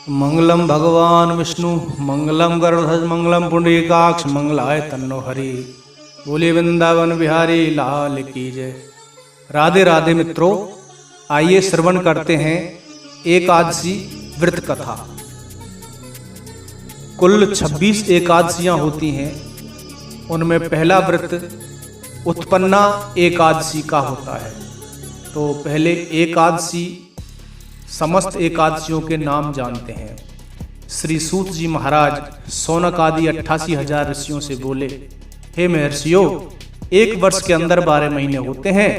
मंगलम भगवान विष्णु मंगलम गरुड़ध्वज मंगलम पुंडरीकाक्ष मंगलाय तन्नो हरि। बोले वृंदावन बिहारी लाल की जय। राधे राधे मित्रों, आइए श्रवण करते हैं एकादशी व्रत कथा। कुल 26 एकादशियां होती हैं। उनमें पहला व्रत उत्पन्ना एकादशी का होता है। तो पहले एकादशी समस्त एकादशियों के नाम जानते हैं। श्री सूत जी महाराज शौनक आदि 88,000 ऋषियों से बोले, हे महर्षियों, एक वर्ष के अंदर 12 महीने होते हैं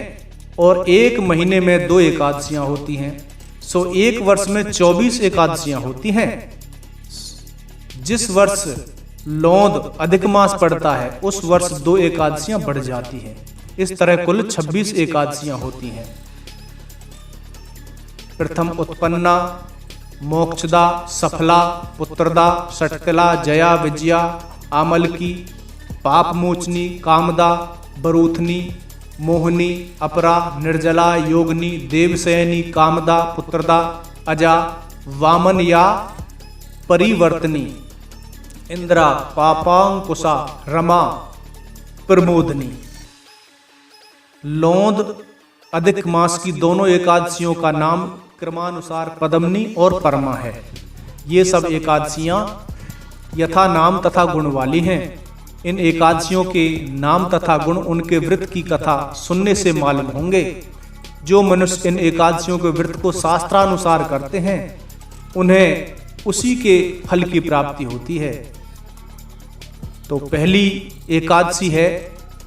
और एक महीने में 2 एकादशियां होती हैं। सो एक वर्ष में 24 एकादशियां होती हैं। जिस वर्ष लौंद अधिक मास पड़ता है उस वर्ष 2 एकादशियां बढ़ जाती हैं। इस तरह कुल 26 एकादशियां होती हैं। प्रथम उत्पन्ना, मोक्षदा, सफला, पुत्रदा, षटकला, जया, विजया, आमलकी, पापमोचनी, कामदा, बरूथनी, मोहनी, अपरा, निर्जला, योगनी, देवशयनी, कामदा, पुत्रदा, अजा, वामन या परिवर्तनी, इंद्रा, पापांकुशा, रमा, प्रमोदनी। लौंद अधिक मास की दोनों एकादशियों का नाम क्रमानुसार पद्मनी और परमा है। ये सब एकादशियां यथा नाम तथा गुण वाली हैं। इन एकादशियों के नाम तथा गुण उनके व्रत की कथा सुनने से मालूम होंगे। जो मनुष्य इन एकादशियों के व्रत को शास्त्रानुसार करते हैं उन्हें उसी के फल की प्राप्ति होती है। तो पहली एकादशी है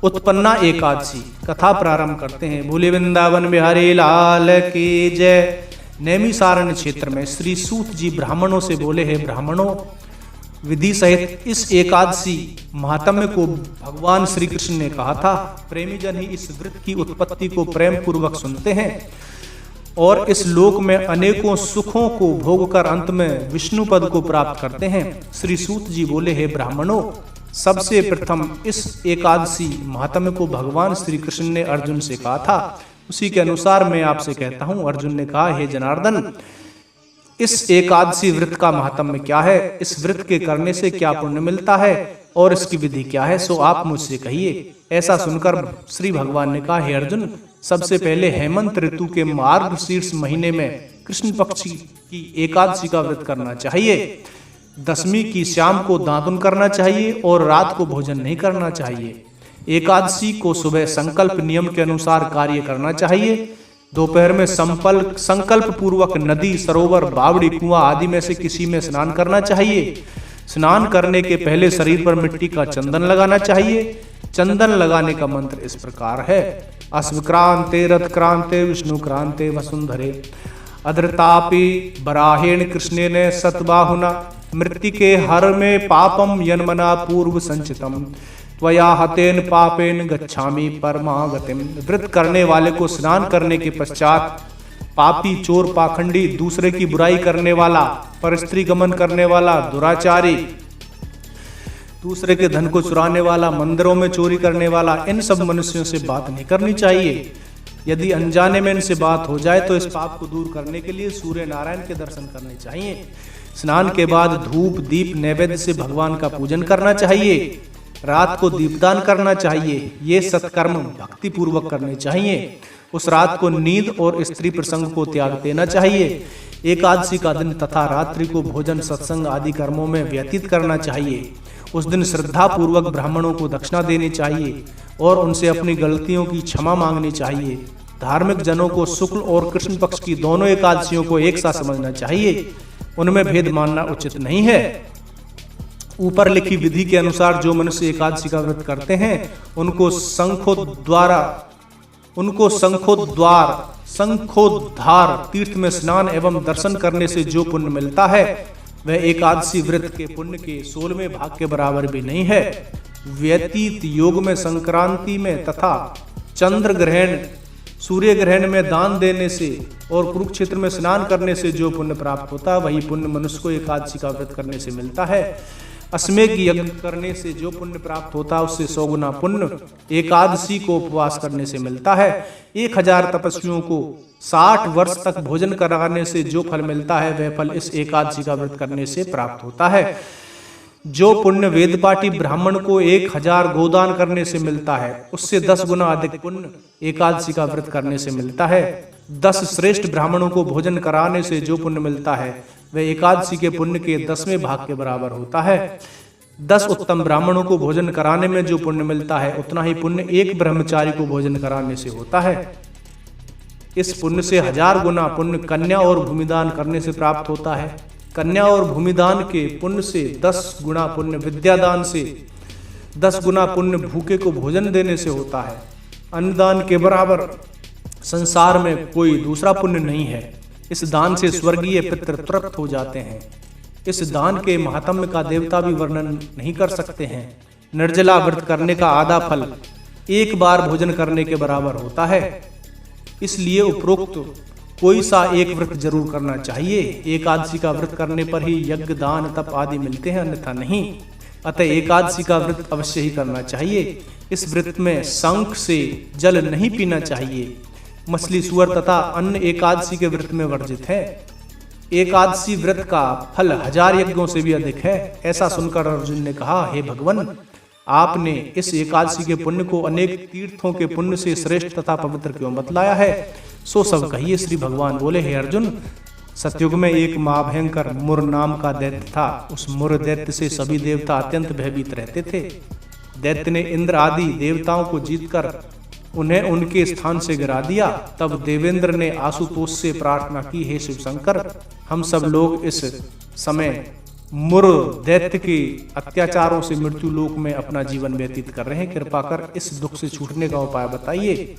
उत्पन्ना एकादशी। कथा प्रारंभ करते हैं। बोले वृंदावन बिहारी लाल की जय। नैमिषारण्य क्षेत्र में श्री सूत जी ब्राह्मणों से बोले, हैं ब्राह्मणों, विधि सहित इस एकादशी महात्म्य को भगवान श्री कृष्ण ने कहा था। प्रेमी जन ही इस व्रत की उत्पत्ति को प्रेम पूर्वक सुनते हैं और इस लोक में अनेकों सुखों को भोग कर अंत में विष्णु पद को प्राप्त करते हैं। श्री सूत जी बोले, हैं ब्राह्मणों, सबसे प्रथम इस एकादशी महात्म्य को भगवान श्री कृष्ण ने अर्जुन से कहा था। उसी के अनुसार मैं आपसे कहता हूं। अर्जुन ने कहा, हे जनार्दन, इस एकादशी व्रत का महात्म्य क्या है? इस व्रत के करने से क्या पुण्य मिलता है और इसकी विधि क्या है? सो आप मुझसे कहिए। ऐसा सुनकर श्री भगवान ने कहा, हे अर्जुन, सबसे पहले हेमंत ऋतु के मार्गशीर्ष महीने में कृष्ण पक्ष की एकादशी का व्रत करना चाहिए। दशमी की शाम को दातुन करना चाहिए और रात को भोजन नहीं करना चाहिए। एकादशी को सुबह संकल्प नियम के अनुसार कार्य करना चाहिए। दोपहर में संकल्प पूर्वक नदी, सरोवर, बावड़ी, कुआं आदि में से किसी में स्नान करना चाहिए। स्नान करने के पहले शरीर पर मिट्टी का चंदन लगाना चाहिए। चंदन लगाने का मंत्र इस प्रकार है, अश्वक्रांते रथक्रांते विष्णुक्रांते वसुंधरे अधृतापि बराहेण कृष्णेन सतबाहुना मृत्तिके हर में पापम यन्मना पूर्व संचितम त्वया हतेन पापेन गच्छामि परमागतिम। व्रत करने वाले को स्नान करने के पश्चात पापी, चोर, पाखंडी, दूसरे की बुराई करने वाला, परस्त्री गमन करने वाला, दुराचारी, दूसरे के धन को चुराने वाला, मंदिरों में चोरी करने वाला, इन सब मनुष्यों से बात नहीं करनी चाहिए। यदि अनजाने में इनसे बात हो जाए तो इस पाप को दूर करने के लिए सूर्य नारायण के दर्शन करने चाहिए। स्नान के बाद धूप, दीप, नैवेद्य से भगवान का पूजन करना चाहिए। रात को दीपदान करना चाहिए। ये सत्कर्म भक्ति पूर्वक करने चाहिए। उस रात को नींद और स्त्री प्रसंग को त्याग देना चाहिए। एकादशी का दिन तथा रात्रि को भोजन, सत्संग आदि कर्मों में व्यतीत करना चाहिए। उस दिन श्रद्धा पूर्वक ब्राह्मणों को दक्षिणा देनी चाहिए और उनसे अपनी गलतियों की क्षमा मांगनी चाहिए। धार्मिक जनों को शुक्ल और कृष्ण पक्ष की दोनों एकादशियों को एक साथ समझना चाहिए। उनमें भेद मानना उचित नहीं है। ऊपर लिखी विधि के अनुसार जो मनुष्य एकादशी का व्रत करते हैं उनको शंखोद्धार तीर्थ में स्नान एवं दर्शन करने से जो पुण्य मिलता है वह एकादशी व्रत के पुण्य के 16वें भाग के बराबर भी नहीं है। व्यतीत योग में, संक्रांति में तथा चंद्र ग्रहण, सूर्य ग्रहण में दान देने से और कुरुक्षेत्र में स्नान करने से जो पुण्य प्राप्त होता है वही पुण्य मनुष्य को एकादशी का व्रत करने से मिलता है। अश्वमेध यज्ञ करने से जो पुण्य प्राप्त होता है उससे 100 गुना पुण्य एकादशी को उपवास करने से मिलता है। 1000 तपस्वियों को 60 वर्ष तक भोजन कराने से जो फल मिलता है वह फल इस एकादशी का व्रत करने से प्राप्त होता है। जो पुण्य वेदपाठी ब्राह्मण को 1000 गोदान करने से मिलता है उससे 10 गुना अधिक पुण्य एकादशी का व्रत करने से मिलता है। 10 श्रेष्ठ ब्राह्मणों को भोजन कराने से जो पुण्य मिलता है वह एकादशी के पुण्य के 10वें भाग के बराबर होता है। 10 उत्तम ब्राह्मणों को भोजन कराने में जो पुण्य मिलता है उतना ही पुण्य एक ब्रह्मचारी को भोजन कराने से होता है। इस पुण्य से 1000 गुना पुण्य कन्या और भूमिदान करने से प्राप्त होता है। कन्या और भूमिदान के पुण्य से 10 गुना पुण्य विद्यादान से 10 गुना पुण्य भूखे को भोजन देने से होता है। अन्नदान के बराबर संसार में कोई दूसरा पुण्य नहीं है। इस दान से स्वर्गीय पितृ तृप्त हो जाते हैं। इस दान के महात्म्य का देवता भी वर्णन नहीं कर सकते हैं। निर्जला व्रत करने का आधा फल एक बार भोजन करने के बराबर होता है। इसलिए उपरोक्त कोई सा एक व्रत जरूर करना चाहिए। एकादशी का व्रत करने पर ही यज्ञ दान तप आदि मिलते हैं, अन्यथा नहीं। अतः एकादशी का व्रत अवश्य ही करना चाहिए। इस व्रत में शंख से जल नहीं पीना चाहिए। मछली सुअर तथा अन्य एकादशी के व्रत में वर्जित है। एकादशी व्रत का फल 1000 यज्ञों से भी अधिक है। ऐसा सुनकर अर्जुन ने कहा, हे भगवान, आपने इस एकादशी के पुण्य को अनेक तीर्थों के पुण्य से श्रेष्ठ तथा पवित्र क्यों बतलाया है? सो सब कहिए। श्री भगवान बोले, हे अर्जुन, सतयुग में एक महाभयंकर मुर नाम का दैत्य था। उस मुर दैत्य से सभी देवता अत्यंत भयभीत रहते थे। दैत्य ने इंद्र आदि देवताओं को जीतकर उन्हें उनके स्थान से गिरा दिया। तब देवेंद्र ने आशुतोष से प्रार्थना की, हे शिव शंकर, हम सब लोग इस समय मुर दैत्य के अत्याचारों से मृत्यु लोक में अपना जीवन व्यतीत कर रहे हैं। कृपा कर इस दुख से छूटने का उपाय बताइए।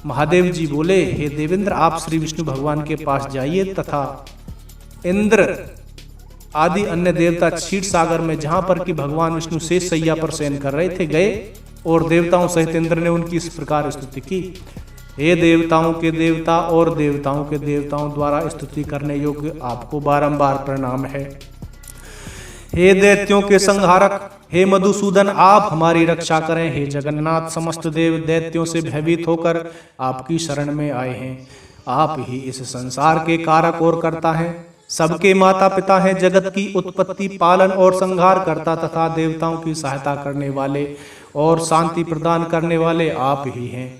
महादेव जी बोले, हे देवेंद्र, आप श्री विष्णु भगवान के पास जाइए तथा इंद्र आदि अन्य देवता क्षीर सागर में, जहां पर कि भगवान विष्णु शेष सैया पर शयन कर रहे थे, गए और देवताओं सहित इंद्र ने उनकी इस प्रकार स्तुति की, हे देवताओं के देवता और देवताओं के देवताओं द्वारा स्तुति करने योग्य आपको बारंबार प्रणाम है। हे दैत्यों के संहारक, हे मधुसूदन, आप हमारी रक्षा करें। हे जगन्नाथ, समस्त देव दैत्यों से भयभीत होकर आपकी शरण में आए हैं। आप ही इस संसार के कारक और कर्ता हैं, सबके माता पिता हैं, जगत की उत्पत्ति, पालन और संहार करता तथा देवताओं की सहायता करने वाले और शांति प्रदान करने वाले आप ही हैं।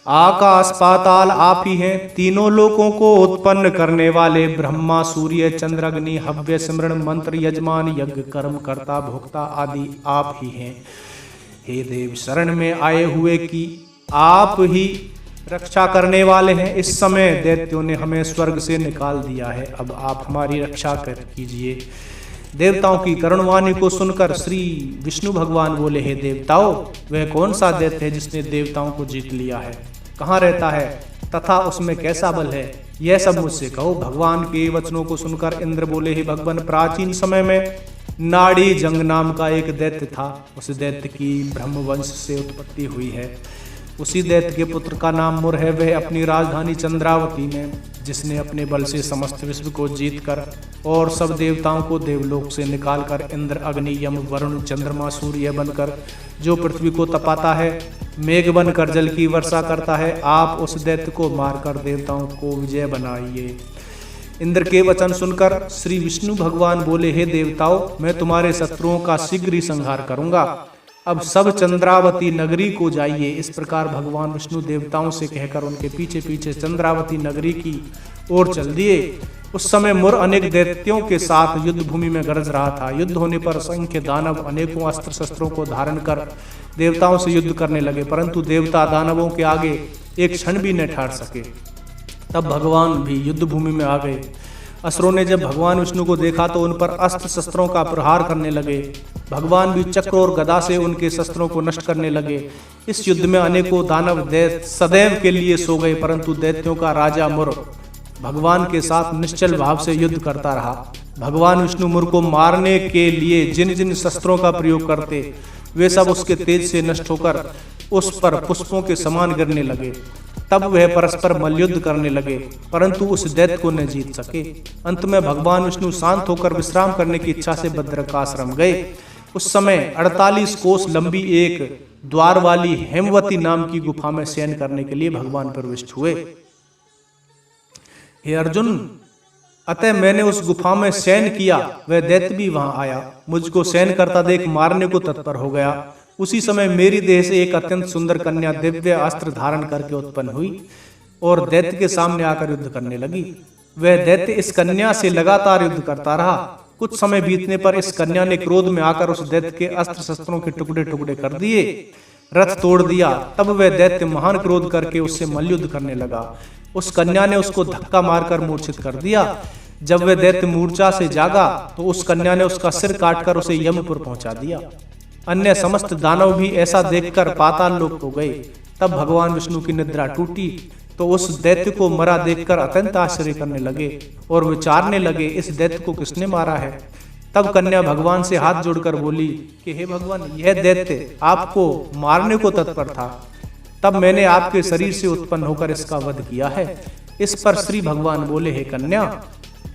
आकाश पाताल आप ही हैं। तीनों लोकों को उत्पन्न करने वाले ब्रह्मा, सूर्य, चंद्र, अग्नि, हव्य, सिमरण, मंत्र, यजमान, यज्ञ, कर्म, कर्ता, भोक्ता आदि आप ही हैं। हे देव, शरण में आए हुए की आप ही रक्षा करने वाले हैं। इस समय दैत्यों ने हमें स्वर्ग से निकाल दिया है, अब आप हमारी रक्षा कर कीजिए। देवताओं की करुणवाणी को सुनकर श्री विष्णु भगवान बोले, हे देवताओं, वह कौन सा दैत्य है जिसने देवताओं को जीत लिया है? कहाँ रहता है तथा उसमें कैसा बल है? यह सब मुझसे कहो। भगवान के वचनों को सुनकर इंद्र बोले, हे भगवान, प्राचीन समय में नाड़ी जंग नाम का एक दैत्य था। उस दैत्य की ब्रह्मवंश से उत्पत्ति हुई है। उसी दैत्य के पुत्र का नाम मुर है। वह अपनी राजधानी चंद्रावती में, जिसने अपने बल से समस्त विश्व को जीतकर और सब देवताओं को देवलोक से निकालकर इंद्र, अग्नि, यम, वरुण, चंद्रमा, सूर्य बनकर जो पृथ्वी को तपाता है, मेघ बनकर जल की वर्षा करता है, आप उस दैत्य को मारकर देवताओं को विजय बनाइए। इंद्र के वचन सुनकर श्री विष्णु भगवान बोले, हे देवताओं, मैं तुम्हारे शत्रुओं का शीघ्र ही संहार करूंगा। अब सब चंद्रावती नगरी को जाइए। इस प्रकार भगवान विष्णु देवताओं से कहकर उनके पीछे पीछे चंद्रावती नगरी की ओर चल दिए। उस समय मुर अनेक दैत्यों के साथ युद्ध भूमि में गरज रहा था। युद्ध होने पर असंख्य दानव अनेकों अस्त्र शस्त्रों को धारण कर देवताओं से युद्ध करने लगे, परंतु देवता दानवों के आगे एक क्षण भी न ठहर सके। तब भगवान भी युद्ध भूमि में आ गए। असुरों ने जब भगवान विष्णु को देखा तो उन पर अस्त्र शस्त्रों का प्रहार करने लगे। भगवान भी चक्र और गदा से उनके शस्त्रों को नष्ट करने लगे। इस युद्ध में अनेकों दानव दैत्य सदैव के लिए सो गए, परंतु दैत्यों का राजा मुर भगवान के साथ निश्चल भाव से युद्ध करता रहा। भगवान विष्णु मुर को मारने के लिए जिन जिन शस्त्रों का प्रयोग करते, वे सब उसके तेज से नष्ट होकर उस पर पुष्पों के समान गिरने लगे। तब वह परस्पर मल्लयुद्ध करने लगे, परंतु उस दैत्य को न जीत सके। अंत में भगवान विष्णु शांत होकर विश्राम करने की इच्छा से बद्रिका आश्रम गए। उस समय 48 कोस लंबी एक द्वार वाली हेमवती नाम की गुफा में शयन करने के लिए भगवान प्रविष्ट हुए। हे अर्जुन, अतः मैंने उस गुफा में शयन किया, वह दैत्य भी वहां आया, मुझको शयन करता देख मारने को तत्पर हो गया। उसी समय मेरी देह से एक अत्यंत सुंदर कन्या दिव्य अस्त्र धारण करके उत्पन्न हुई और दैत्य के सामने आकर युद्ध करने लगी। वह दैत्य इस कन्या से लगातार युद्ध करता रहा। कुछ समय बीतने पर इस कन्या ने क्रोध में आकर उस दैत्य के अस्त्र शस्त्रों के टुकड़े टुकड़े कर दिए, रथ तोड़ दिया। तब वह दैत्य महान क्रोध करके उससे मल्लयुद्ध करने लगा। उस कन्या ने उसको धक्का मारकर मूर्छित कर दिया। जब वह दैत्य मूर्छा से जागा तो उस कन्या ने उसका सिर काटकर उसे यमपुर पहुंचा दिया। अन्य समस्त दानव भी ऐसा देखकर पाताल लोक को गए। तब भगवान विष्णु की निद्रा टूटी तो उस दैत्य को मरा देखकर अत्यंत आश्चर्य करने लगे और विचारने लगे, इस दैत्य को किसने मारा है। तब कन्या भगवान से हाथ जोड़कर बोली कि हे भगवान, यह दैत्य आपको मारने को तत्पर था, तब मैंने आपके शरीर से उत्पन्न होकर इसका वध किया है। इस पर श्री भगवान बोले, हे कन्या,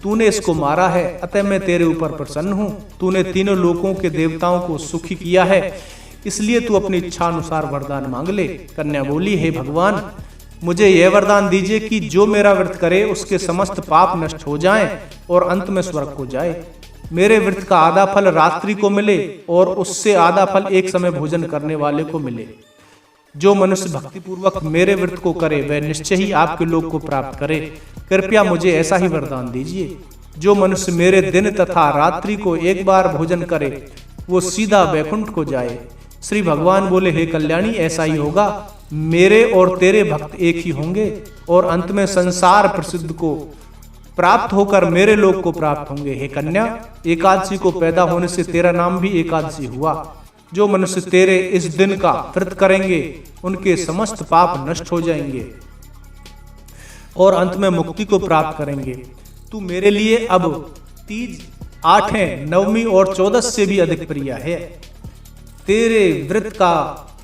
तूने इसको मारा है, अतः मैं तेरे ऊपर प्रसन्न हूँ। तूने तीनों लोकों के देवताओं को सुखी किया है, इसलिए तू अपनी इच्छा अनुसार वरदान मांग ले। कन्या बोली, हे भगवान, मुझे यह वरदान दीजिए कि जो मेरा व्रत करे उसके समस्त पाप नष्ट हो जाएं और अंत में स्वर्ग को जाए। मेरे व्रत का आधा फल रात्रि को मिले और उससे आधा फल एक समय भोजन करने वाले को मिले। जो मनुष्य भक्ति पूर्वक मेरे व्रत को करे वह निश्चय ही आपके लोक को प्राप्त करे। कृपया मुझे ऐसा ही वरदान दीजिए। जो मनुष्य मेरे दिन तथा रात्रि को एक बार भोजन करे वो सीधा वैकुंठ को जाए। श्री भगवान बोले, हे कल्याणी, ऐसा ही होगा। मेरे और तेरे भक्त एक ही होंगे और अंत में संसार प्रसिद्ध को प्राप्त होकर मेरे लोक को प्राप्त होंगे। हे कन्या, एकादशी को पैदा होने से तेरा नाम भी एकादशी हुआ। जो मनुष्य तेरे इस दिन का व्रत करेंगे उनके समस्त पाप नष्ट हो जाएंगे और अंत में मुक्ति को प्राप्त करेंगे। तू मेरे लिए अब तीज, आठवें, नवमी और 14 से भी अधिक प्रिय है। तेरे व्रत का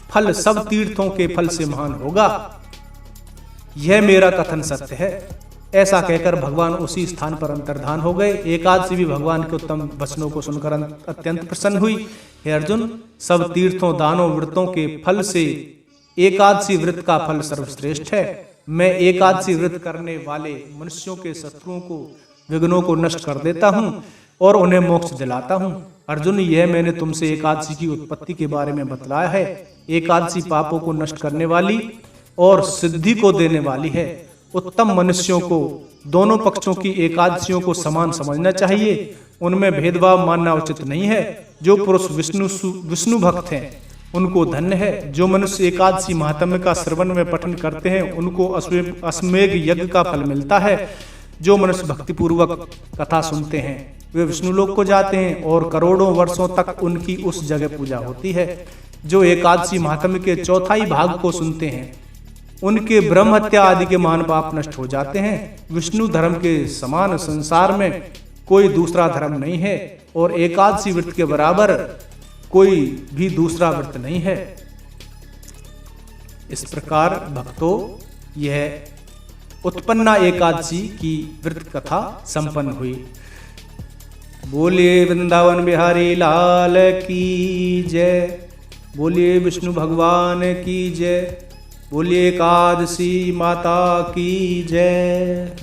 फल सब तीर्थों के फल से महान होगा। यह मेरा कथन सत्य है। ऐसा कहकर भगवान उसी स्थान पर अंतर्धान हो गए। एकादशी भी भगवान के उत्तम वचनों को सुनकर अत्यंत प्रसन्न हुई। हे अर्जुन, सब तीर्थों, दानों, व्रतों के फल से एकादशी व्रत का फल सर्वश्रेष्ठ है। मैं एकादशी व्रत करने वाले मनुष्यों के शत्रुओं को, विघ्नों को नष्ट कर देता हूँ और उन्हें मोक्ष दिलाता हूँ। अर्जुन, यह मैंने तुमसे एकादशी की उत्पत्ति के बारे में बतलाया है। एकादशी पापों को नष्ट करने वाली और सिद्धि को देने वाली है। उत्तम मनुष्यों को दोनों पक्षों की एकादशियों को समान समझना चाहिए, उनमें भेदभाव मानना उचित नहीं है। जो पुरुष विष्णु भक्त हैं उनको धन्य है। जो मनुष्य एकादशी महात्म्य का श्रवण में पठन करते हैं उनको अश्वमेघ यज्ञ का फल मिलता है। जो मनुष्य भक्ति पूर्वक कथा सुनते हैं वे विष्णु लोक को जाते हैं और करोड़ों वर्षों तक उनकी उस जगह पूजा होती है। जो एकादशी महात्म्य के चौथाई भाग को सुनते हैं उनके ब्रह्म हत्या आदि के महान पाप नष्ट हो जाते हैं। विष्णु धर्म के समान संसार में कोई दूसरा धर्म नहीं है और एकादशी व्रत के बराबर कोई भी दूसरा व्रत नहीं है। इस प्रकार भक्तों, यह उत्पन्ना एकादशी की व्रत कथा संपन्न हुई। बोलिए वृंदावन बिहारी लाल की जय। बोलिए विष्णु भगवान की जय। बोलिए एकादशी माता की जय।